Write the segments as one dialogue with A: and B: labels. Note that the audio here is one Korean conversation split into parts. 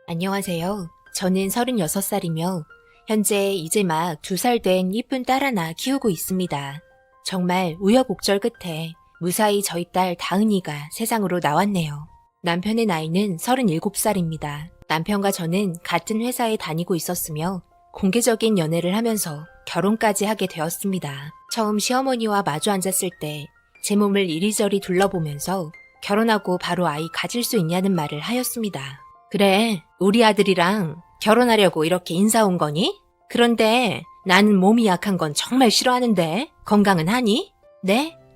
A: 안녕하세요. 저는 36살이며 현재 이제 막 2살 된 이쁜 딸 하나 키우고 있습니다. 정말 우여곡절 끝에 무사히 저희 딸 다은이가 세상으로 나왔네요. 남편의 나이는 37살입니다. 남편과 저는 같은 회사에 다니고 있었으며 공개적인 연애를 하면서 결혼까지 하게 되었습니다. 처음 시어머니와 마주 앉았을 때 제 몸을 이리저리 둘러보면서 결혼하고 바로 아이 가질 수 있냐는 말을 하였습니다. 그래, 우리 아들이랑 결혼하려고 이렇게 인사 온 거니? 그런데 나는 몸이 약한 건 정말 싫어하는데 건강은 하니?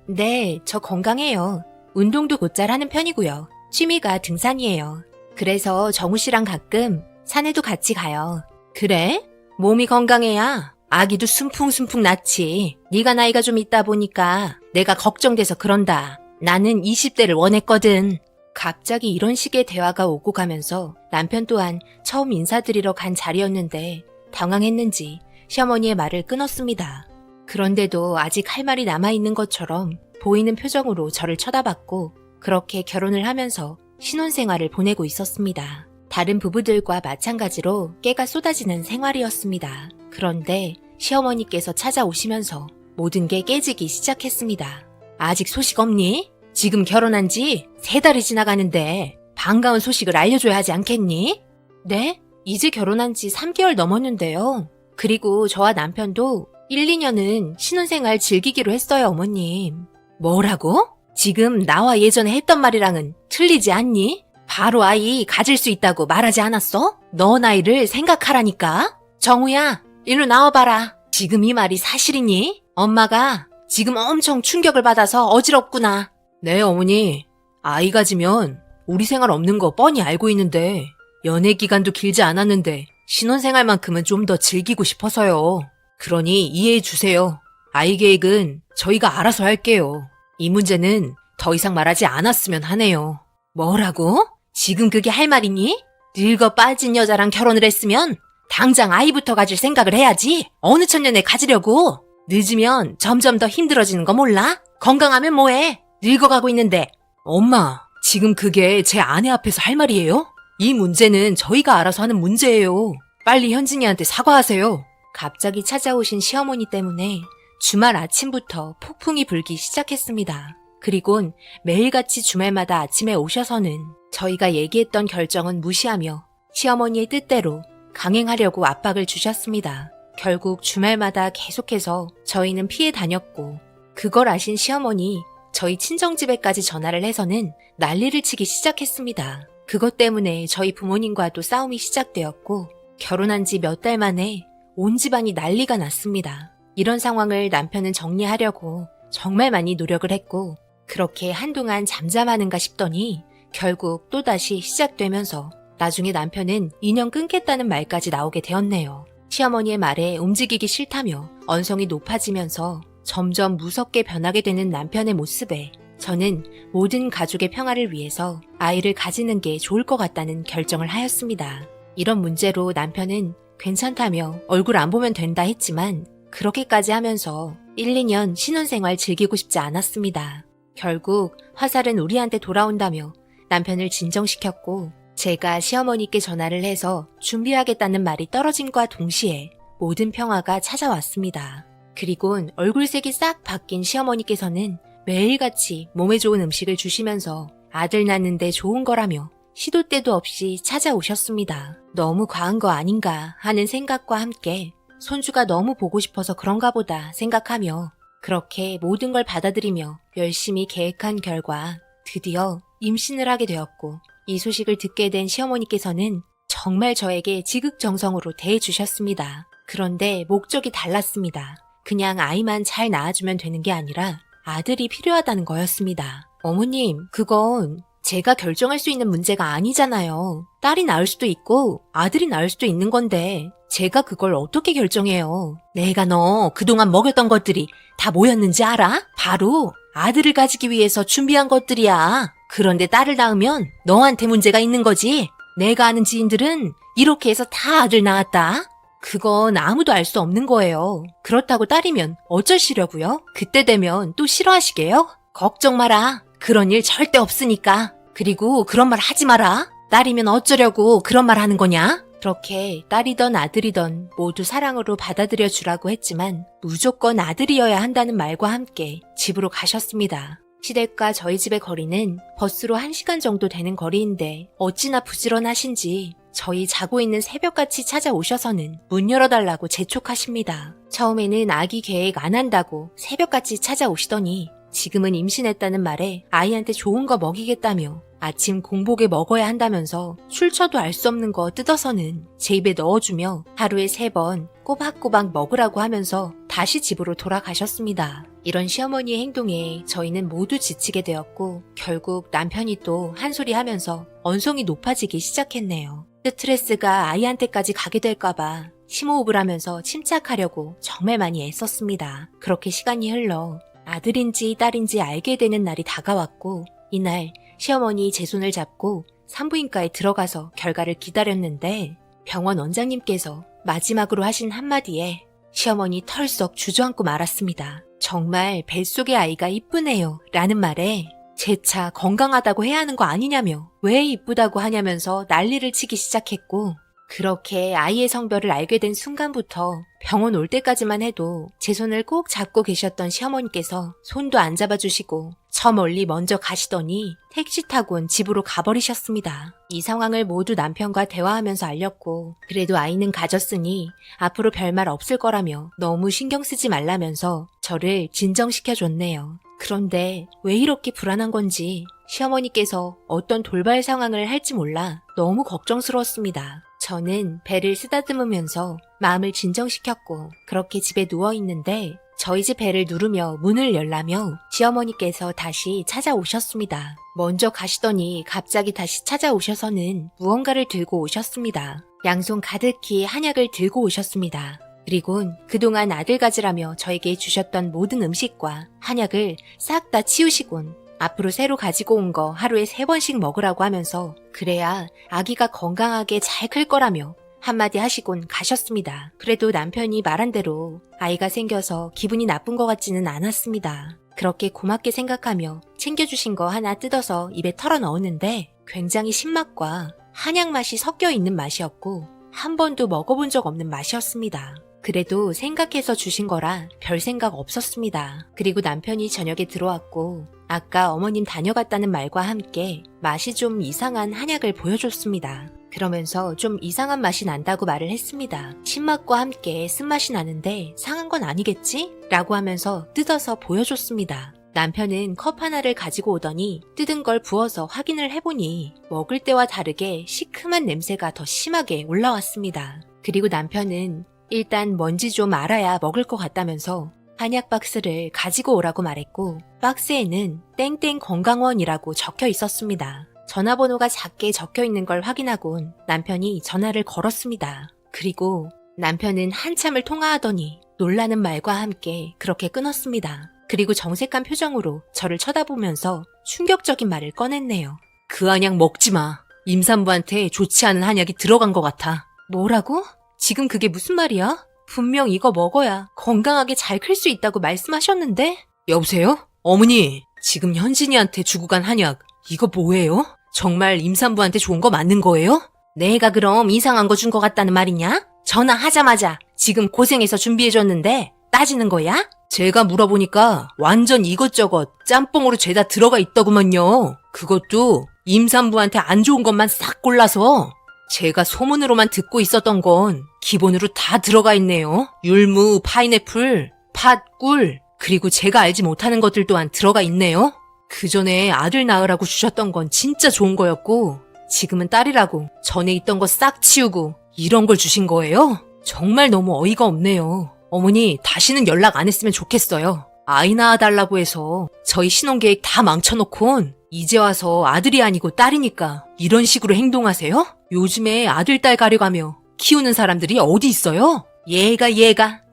A: 네, 저 건강해요. 운동도 곧잘 하는 편이고요. 취미가 등산이에요. 그래서 정우 씨랑 가끔 산에도 같이 가요. 그래? 몸이 건강해야 아기도 숨풍숨풍 낳지. 네가 나이가 좀 있다 보니까 내가 걱정돼서 그런다. 나는 20대를 원했거든. 갑자기 이런 식의 대화가 오고 가면서 남편 또한 처음 인사드리러 간 자리였는데 당황했는지 시어머니의 말을 끊었습니다. 그런데도 아직 할 말이 남아있는 것처럼 보이는 표정으로 저를 쳐다봤고 그렇게 결혼을 하면서 신혼생활을 보내고 있었습니다. 다른 부부들과 마찬가지로 깨가 쏟아지는 생활이었습니다. 그런데 시어머니께서 찾아오시면서 모든 게 깨지기 시작했습니다. 아직 소식 없니? 지금 결혼한 지 3달이 지나가는데 반가운 소식을 알려줘야 하지 않겠니? 네? 이제 결혼한 지 3개월 넘었는데요. 그리고 저와 남편도 1, 2년은 신혼생활 즐기기로 했어요, 어머님. 뭐라고? 지금 나와 예전에 했던 말이랑은 틀리지 않니? 바로 아이 가질 수 있다고 말하지 않았어? 너 나이를 생각하라니까? 정우야, 일로 나와봐라. 지금 이 말이 사실이니? 엄마가 지금 엄청 충격을 받아서 어지럽구나. 네, 어머니. 아이 가지면 우리 생활 없는 거 뻔히 알고 있는데 연애 기간도 길지 않았는데 신혼생활만큼은 좀 더 즐기고 싶어서요. 그러니 이해해 주세요. 아이 계획은 저희가 알아서 할게요. 이 문제는 더 이상 말하지 않았으면 하네요. 뭐라고? 지금 그게 할 말이니? 늙어 빠진 여자랑 결혼을 했으면 당장 아이부터 가질 생각을 해야지. 어느 천년에 가지려고. 늦으면 점점 더 힘들어지는 거 몰라? 건강하면 뭐해? 늙어가고 있는데. 엄마, 지금 그게 제 아내 앞에서 할 말이에요? 이 문제는 저희가 알아서 하는 문제예요. 빨리 현진이한테 사과하세요. 갑자기 찾아오신 시어머니 때문에 주말 아침부터 폭풍이 불기 시작했습니다. 그리곤 매일같이 주말마다 아침에 오셔서는 저희가 얘기했던 결정은 무시하며 시어머니의 뜻대로 강행하려고 압박을 주셨습니다. 결국 주말마다 계속해서 저희는 피해 다녔고 그걸 아신 시어머니 저희 친정집에까지 전화를 해서는 난리를 치기 시작했습니다. 그것 때문에 저희 부모님과도 싸움이 시작되었고 결혼한 지 몇 달 만에 온 집안이 난리가 났습니다. 이런 상황을 남편은 정리하려고 정말 많이 노력을 했고 그렇게 한동안 잠잠하는가 싶더니 결국 또다시 시작되면서 나중에 남편은 인연 끊겠다는 말까지 나오게 되었네요. 시어머니의 말에 움직이기 싫다며 언성이 높아지면서 점점 무섭게 변하게 되는 남편의 모습에 저는 모든 가족의 평화를 위해서 아이를 가지는 게 좋을 것 같다는 결정을 하였습니다. 이런 문제로 남편은 괜찮다며 얼굴 안 보면 된다 했지만 그렇게까지 하면서 1, 2년 신혼생활 즐기고 싶지 않았습니다. 결국 화살은 우리한테 돌아온다며 남편을 진정시켰고 제가 시어머니께 전화를 해서 준비하겠다는 말이 떨어짐과 동시에 모든 평화가 찾아왔습니다. 그리곤 얼굴색이 싹 바뀐 시어머니께서는 매일같이 몸에 좋은 음식을 주시면서 아들 낳는데 좋은 거라며 시도 때도 없이 찾아오셨습니다. 너무 과한 거 아닌가 하는 생각과 함께 손주가 너무 보고 싶어서 그런가 보다 생각하며 그렇게 모든 걸 받아들이며 열심히 계획한 결과 드디어 임신을 하게 되었고 이 소식을 듣게 된 시어머니께서는 정말 저에게 지극정성으로 대해주셨습니다. 그런데 목적이 달랐습니다. 그냥 아이만 잘 낳아주면 되는 게 아니라 아들이 필요하다는 거였습니다. 어머님, 그건 제가 결정할 수 있는 문제가 아니잖아요. 딸이 낳을 수도 있고 아들이 낳을 수도 있는 건데 제가 그걸 어떻게 결정해요? 내가 너 그동안 먹였던 것들이 다 뭐였는지 알아? 바로 아들을 가지기 위해서 준비한 것들이야. 그런데 딸을 낳으면 너한테 문제가 있는 거지. 내가 아는 지인들은 이렇게 해서 다 아들 낳았다. 그건 아무도 알 수 없는 거예요. 그렇다고 딸이면 어쩌시려고요? 그때 되면 또 싫어하시게요? 걱정 마라. 그런 일 절대 없으니까. 그리고 그런 말 하지 마라. 딸이면 어쩌려고 그런 말 하는 거냐? 그렇게 딸이던 아들이던 모두 사랑으로 받아들여 주라고 했지만 무조건 아들이어야 한다는 말과 함께 집으로 가셨습니다. 시댁과 저희 집의 거리는 버스로 1시간 정도 되는 거리인데 어찌나 부지런하신지 저희 자고 있는 새벽같이 찾아오셔서는 문 열어달라고 재촉하십니다. 처음에는 아기 계획 안 한다고 새벽같이 찾아오시더니 지금은 임신했다는 말에 아이한테 좋은 거 먹이겠다며 아침 공복에 먹어야 한다면서 출처도 알 수 없는 거 뜯어서는 제 입에 넣어주며 하루에 3번 꼬박꼬박 먹으라고 하면서 다시 집으로 돌아가셨습니다. 이런 시어머니의 행동에 저희는 모두 지치게 되었고 결국 남편이 또 한 소리 하면서 언성이 높아지기 시작했네요. 스트레스가 아이한테까지 가게 될까봐 심호흡을 하면서 침착하려고 정말 많이 애썼습니다. 그렇게 시간이 흘러 아들인지 딸인지 알게 되는 날이 다가왔고 이날 시어머니 제 손을 잡고 산부인과에 들어가서 결과를 기다렸는데 병원 원장님께서 마지막으로 하신 한마디에 시어머니 털썩 주저앉고 말았습니다. 정말 뱃속의 아이가 이쁘네요 라는 말에 재차 건강하다고 해야 하는 거 아니냐며 왜 이쁘다고 하냐면서 난리를 치기 시작했고 그렇게 아이의 성별을 알게 된 순간부터 병원 올 때까지만 해도 제 손을 꼭 잡고 계셨던 시어머니께서 손도 안 잡아주시고 저 멀리 먼저 가시더니 택시 타곤 집으로 가버리셨습니다. 이 상황을 모두 남편과 대화하면서 알렸고 그래도 아이는 가졌으니 앞으로 별말 없을 거라며 너무 신경 쓰지 말라면서 저를 진정시켜줬네요. 그런데 왜 이렇게 불안한 건지 시어머니께서 어떤 돌발 상황을 할지 몰라 너무 걱정스러웠습니다. 저는 배를 쓰다듬으면서 마음을 진정시켰고 그렇게 집에 누워있는데 저희 집 배를 누르며 문을 열라며 시어머니께서 다시 찾아오셨습니다. 먼저 가시더니 갑자기 다시 찾아오셔서는 무언가를 들고 오셨습니다. 양손 가득히 한약을 들고 오셨습니다. 그리곤 그동안 아들 가지라며 저에게 주셨던 모든 음식과 한약을 싹 다 치우시곤 앞으로 새로 가지고 온 거 하루에 3번씩 먹으라고 하면서 그래야 아기가 건강하게 잘 클 거라며 한마디 하시곤 가셨습니다. 그래도 남편이 말한 대로 아이가 생겨서 기분이 나쁜 것 같지는 않았습니다. 그렇게 고맙게 생각하며 챙겨주신 거 하나 뜯어서 입에 털어 넣었는데 굉장히 신맛과 한약 맛이 섞여 있는 맛이었고 한 번도 먹어본 적 없는 맛이었습니다. 그래도 생각해서 주신 거라 별 생각 없었습니다. 그리고 남편이 저녁에 들어왔고 아까 어머님 다녀갔다는 말과 함께 맛이 좀 이상한 한약을 보여줬습니다. 그러면서 좀 이상한 맛이 난다고 말을 했습니다. 신맛과 함께 쓴맛이 나는데 상한 건 아니겠지? 라고 하면서 뜯어서 보여줬습니다. 남편은 컵 하나를 가지고 오더니 뜯은 걸 부어서 확인을 해보니 먹을 때와 다르게 시큼한 냄새가 더 심하게 올라왔습니다. 그리고 남편은 일단 뭔지 좀 알아야 먹을 것 같다면서 한약 박스를 가지고 오라고 말했고 박스에는 땡땡 건강원이라고 적혀 있었습니다. 전화번호가 작게 적혀 있는 걸 확인하곤 남편이 전화를 걸었습니다. 그리고 남편은 한참을 통화하더니 놀라는 말과 함께 그렇게 끊었습니다. 그리고 정색한 표정으로 저를 쳐다보면서 충격적인 말을 꺼냈네요. 그 한약 먹지 마. 임산부한테 좋지 않은 한약이 들어간 것 같아. 뭐라고? 지금 그게 무슨 말이야? 분명 이거 먹어야 건강하게 잘 클 수 있다고 말씀하셨는데? 여보세요? 어머니, 지금 현진이한테 주고 간 한약 이거 뭐예요? 정말 임산부한테 좋은 거 맞는 거예요? 내가 그럼 이상한 거 준 거 같다는 말이냐? 전화하자마자 지금 고생해서 준비해줬는데 따지는 거야? 제가 물어보니까 완전 이것저것 짬뽕으로 죄다 들어가 있더구먼요. 그것도 임산부한테 안 좋은 것만 싹 골라서. 제가 소문으로만 듣고 있었던 건 기본으로 다 들어가 있네요. 율무, 파인애플, 팥, 꿀, 그리고 제가 알지 못하는 것들 또한 들어가 있네요. 그 전에 아들 낳으라고 주셨던 건 진짜 좋은 거였고 지금은 딸이라고 전에 있던 거 싹 치우고 이런 걸 주신 거예요? 정말 너무 어이가 없네요. 어머니, 다시는 연락 안 했으면 좋겠어요. 아이 낳아달라고 해서 저희 신혼계획 다 망쳐놓곤 이제 와서 아들이 아니고 딸이니까 이런 식으로 행동하세요? 요즘에 아들, 딸 가려가며 키우는 사람들이 어디 있어요? 얘가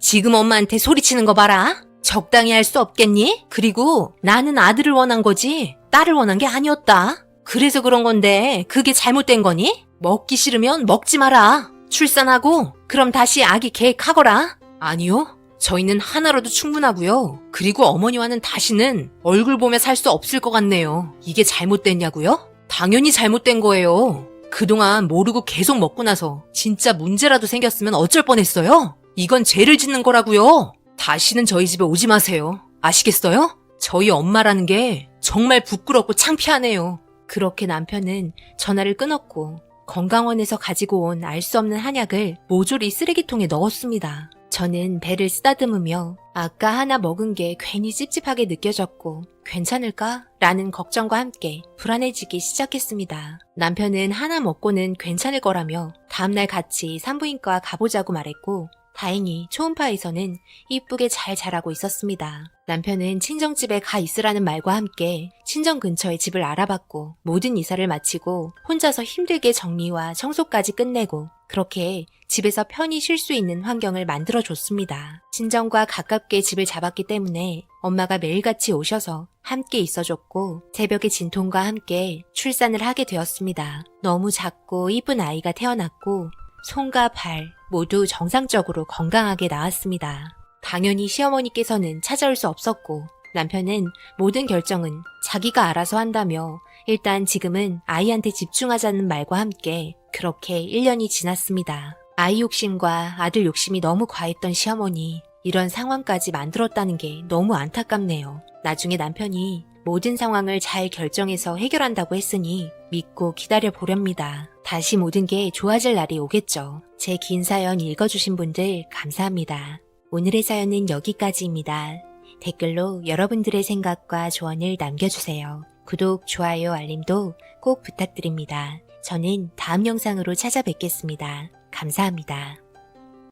A: 지금 엄마한테 소리치는 거 봐라. 적당히 할 수 없겠니? 그리고 나는 아들을 원한 거지 딸을 원한 게 아니었다. 그래서 그런 건데 그게 잘못된 거니? 먹기 싫으면 먹지 마라. 출산하고 그럼 다시 아기 계획하거라. 아니요. 저희는 하나로도 충분하고요. 그리고 어머니와는 다시는 얼굴 보며 살 수 없을 것 같네요. 이게 잘못됐냐고요? 당연히 잘못된 거예요. 그동안 모르고 계속 먹고 나서 진짜 문제라도 생겼으면 어쩔 뻔했어요? 이건 죄를 짓는 거라고요. 다시는 저희 집에 오지 마세요. 아시겠어요? 저희 엄마라는 게 정말 부끄럽고 창피하네요. 그렇게 남편은 전화를 끊었고 건강원에서 가지고 온 알 수 없는 한약을 모조리 쓰레기통에 넣었습니다. 저는 배를 쓰다듬으며 아까 하나 먹은 게 괜히 찝찝하게 느껴졌고 괜찮을까? 라는 걱정과 함께 불안해지기 시작했습니다. 남편은 하나 먹고는 괜찮을 거라며 다음날 같이 산부인과 가보자고 말했고 다행히 초음파에서는 이쁘게 잘 자라고 있었습니다. 남편은 친정집에 가 있으라는 말과 함께 친정 근처에 집을 알아봤고 모든 이사를 마치고 혼자서 힘들게 정리와 청소까지 끝내고 그렇게 집에서 편히 쉴 수 있는 환경을 만들어줬습니다. 친정과 가깝게 집을 잡았기 때문에 엄마가 매일같이 오셔서 함께 있어줬고 새벽에 진통과 함께 출산을 하게 되었습니다. 너무 작고 이쁜 아이가 태어났고 손과 발 모두 정상적으로 건강하게 나왔습니다. 당연히 시어머니께서는 찾아올 수 없었고 남편은 모든 결정은 자기가 알아서 한다며 일단 지금은 아이한테 집중하자는 말과 함께 그렇게 1년이 지났습니다. 아이 욕심과 아들 욕심이 너무 과했던 시어머니, 이런 상황까지 만들었다는 게 너무 안타깝네요. 나중에 남편이 모든 상황을 잘 결정해서 해결한다고 했으니 믿고 기다려 보렵니다. 다시 모든 게 좋아질 날이 오겠죠. 제 긴 사연 읽어주신 분들 감사합니다. 오늘의 사연은 여기까지입니다. 댓글로 여러분들의 생각과 조언을 남겨주세요. 구독, 좋아요, 알림도 꼭 부탁드립니다. 저는 다음 영상으로 찾아뵙겠습니다. 감사합니다.